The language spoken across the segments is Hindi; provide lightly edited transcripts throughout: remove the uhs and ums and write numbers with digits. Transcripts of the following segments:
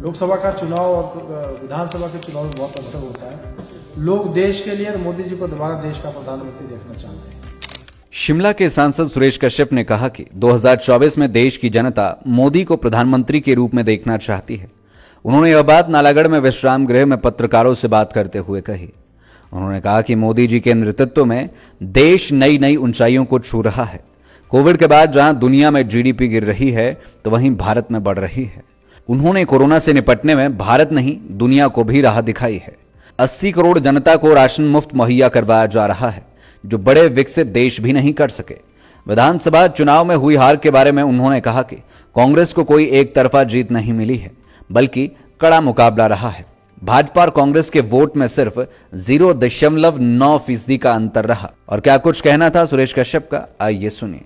लोकसभा का चुनाव और विधानसभा के चुनाव में बहुत अंतर होता है। लोग देश के लिए और मोदी जी को दोबारा देश का प्रधानमंत्री देखना चाहते हैं। शिमला के सांसद सुरेश कश्यप ने कहा कि 2024 में देश की जनता मोदी को प्रधानमंत्री के रूप में देखना चाहती है। उन्होंने यह बात नालागढ़ में विश्राम गृह में पत्रकारों से बात करते हुए कही। उन्होंने कहा कि मोदी जी के नेतृत्व में देश नई नई ऊंचाइयों को छू रहा है। कोविड के बाद जहां दुनिया में जीडीपी गिर रही है तो वहीं भारत में बढ़ रही है। उन्होंने कोरोना से निपटने में भारत नहीं दुनिया को भी राह दिखाई है। 80 करोड़ जनता को राशन मुफ्त मुहैया करवाया जा रहा है, जो बड़े विकसित देश भी नहीं कर सके। विधानसभा चुनाव में हुई हार के बारे में उन्होंने कहा कि कांग्रेस को कोई एक तरफा जीत नहीं मिली है, बल्कि कड़ा मुकाबला रहा है। भाजपा और कांग्रेस के वोट में सिर्फ 0.9% का अंतर रहा। और क्या कुछ कहना था सुरेश कश्यप का, आइए सुनिए।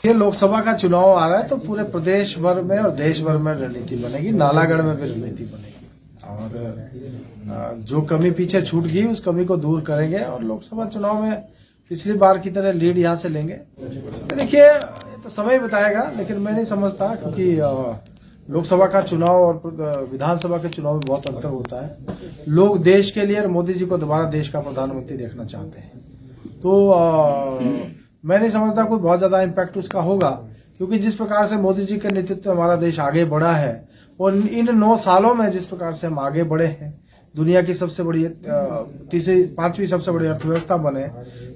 ये लोकसभा का चुनाव आ रहा है तो पूरे प्रदेश भर में और देश भर में रणनीति बनेगी, नालागढ़ में भी रणनीति बनेगी और जो कमी पीछे छूट गई उस कमी को दूर करेंगे और लोकसभा चुनाव में पिछली बार की तरह लीड यहां से लेंगे। देखिए ये तो समय बताएगा, लेकिन मैं नहीं समझता, क्योंकि लोकसभा का चुनाव और विधानसभा के चुनाव में बहुत अंतर होता है। लोग देश के लिए और मोदी जी को दोबारा देश का प्रधानमंत्री देखना चाहते हैं। तो मैं नहीं समझता कोई बहुत ज्यादा इम्पैक्ट उसका होगा, क्योंकि जिस प्रकार से मोदी जी के नेतृत्व में हमारा देश आगे बढ़ा है और इन 9 सालों में जिस प्रकार से हम आगे बढ़े हैं, दुनिया की सबसे बड़ी पांचवी सबसे बड़ी अर्थव्यवस्था बने,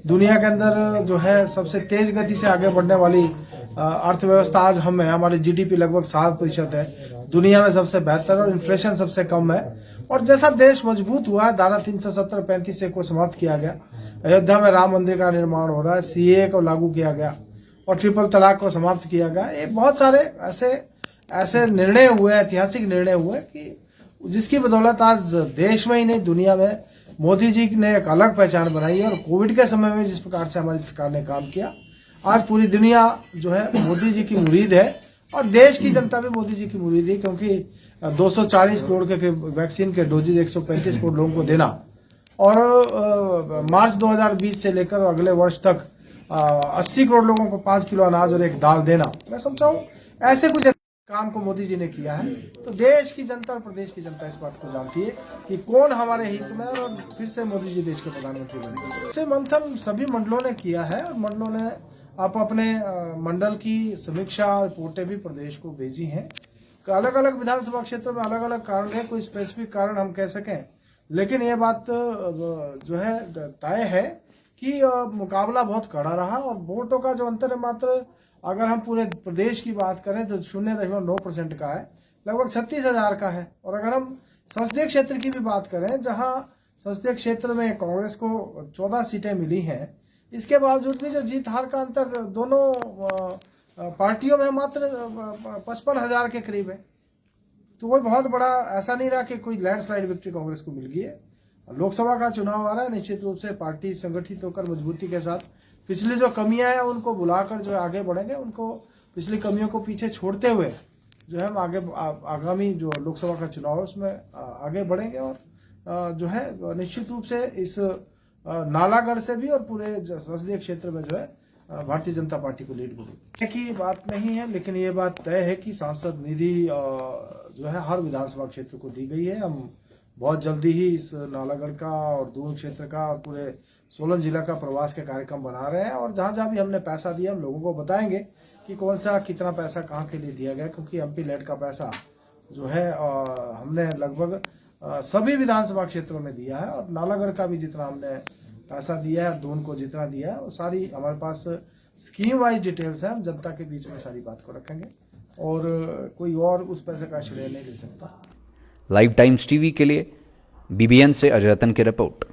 दुनिया के अंदर जो है सबसे तेज गति से आगे बढ़ने वाली अर्थव्यवस्था आज हम है। हमारी जीडीपी लगभग 7% है, दुनिया में सबसे बेहतर, और इन्फ्लेशन सबसे कम है। और जैसा देश मजबूत हुआ है, धारा 370-35 को समाप्त किया गया, अयोध्या में राम मंदिर का निर्माण हो रहा है, सीए को लागू किया गया और ट्रिपल तलाक को समाप्त किया गया। ये बहुत सारे ऐसे निर्णय हुए, ऐतिहासिक निर्णय हुए कि जिसकी बदौलत आज देश में ही नहीं दुनिया में मोदी जी ने एक अलग पहचान बनाई है। और कोविड के समय में जिस प्रकार से हमारी सरकार ने काम किया, आज पूरी दुनिया जो है मोदी जी की मुरीद है और देश की जनता भी मोदी जी की मुरीद है, क्योंकि 240 करोड़ के वैक्सीन के डोजेज 135 करोड़ लोगों को देना और मार्च 2020 से लेकर अगले वर्ष तक 80 करोड़ लोगों को 5 किलो अनाज और एक दाल देना, मैं समझा हूँ ऐसे कुछ काम को मोदी जी ने किया है। तो देश की जनता और प्रदेश की जनता इस बात को जानती है कि कौन हमारे हित में, और फिर से मोदी जी देश के प्रधानमंत्री बनेंगे। इसे मंथन सभी मंडलों ने किया है और मंडलों ने आप अपने मंडल की समीक्षा रिपोर्टें भी प्रदेश को भेजी हैं। अलग अलग विधानसभा क्षेत्रों में अलग अलग कारण है, कोई स्पेसिफिक कारण हम कह सकें, लेकिन ये बात जो है तय है कि मुकाबला बहुत कड़ा रहा और वोटों का जो अंतर है मात्र अगर हम पूरे प्रदेश की बात करें तो 0.9% का है, लगभग 36,000 का है। और अगर हम संसदीय क्षेत्र की भी बात करें, जहां संसदीय क्षेत्र में कांग्रेस को 14 सीटें मिली हैं, इसके बावजूद भी जो जीत हार का अंतर दोनों पार्टियों में मात्र 55,000 के करीब है। तो कोई बहुत बड़ा ऐसा नहीं रहा कि कोई लैंडस्लाइड विक्ट्री कांग्रेस को मिल गई है। लोकसभा का चुनाव आ रहा है, निश्चित रूप से पार्टी संगठित होकर मजबूती के साथ पिछली जो कमियां हैं उनको बुलाकर जो आगे बढ़ेंगे, उनको पिछली कमियों को पीछे छोड़ते हुए जो है हम आगामी जो लोकसभा का चुनाव है उसमें आगे बढ़ेंगे। और जो है निश्चित रूप से इस नालागढ़ से भी और पूरे संसदीय क्षेत्र में जो है भारतीय जनता पार्टी को लीड मिलेगी। की बात नहीं है, लेकिन ये बात तय है कि सांसद निधि जो है हर विधानसभा क्षेत्र को दी गई है। हम बहुत जल्दी ही इस नालागढ़ का और दून क्षेत्र का और पूरे सोलन जिला का प्रवास के कार्यक्रम बना रहे हैं और जहां जहां भी हमने पैसा दिया हम लोगों को बताएंगे कि कौन सा कितना पैसा कहां के लिए दिया गया, क्योंकि एमपी लेड का पैसा जो है हमने लगभग सभी विधानसभा क्षेत्रों में दिया है और नालागढ़ का भी जितना हमने पैसा दिया है, दून को जितना दिया है, वो सारी हमारे पास स्कीम वाइज डिटेल्स है। हम जनता के बीच में सारी बात को रखेंगे और कोई और उस पैसे का श्रेय नहीं ले सकता। लाइव टाइम्स टीवी के लिए बीबीएन से अजय रतन की रिपोर्ट।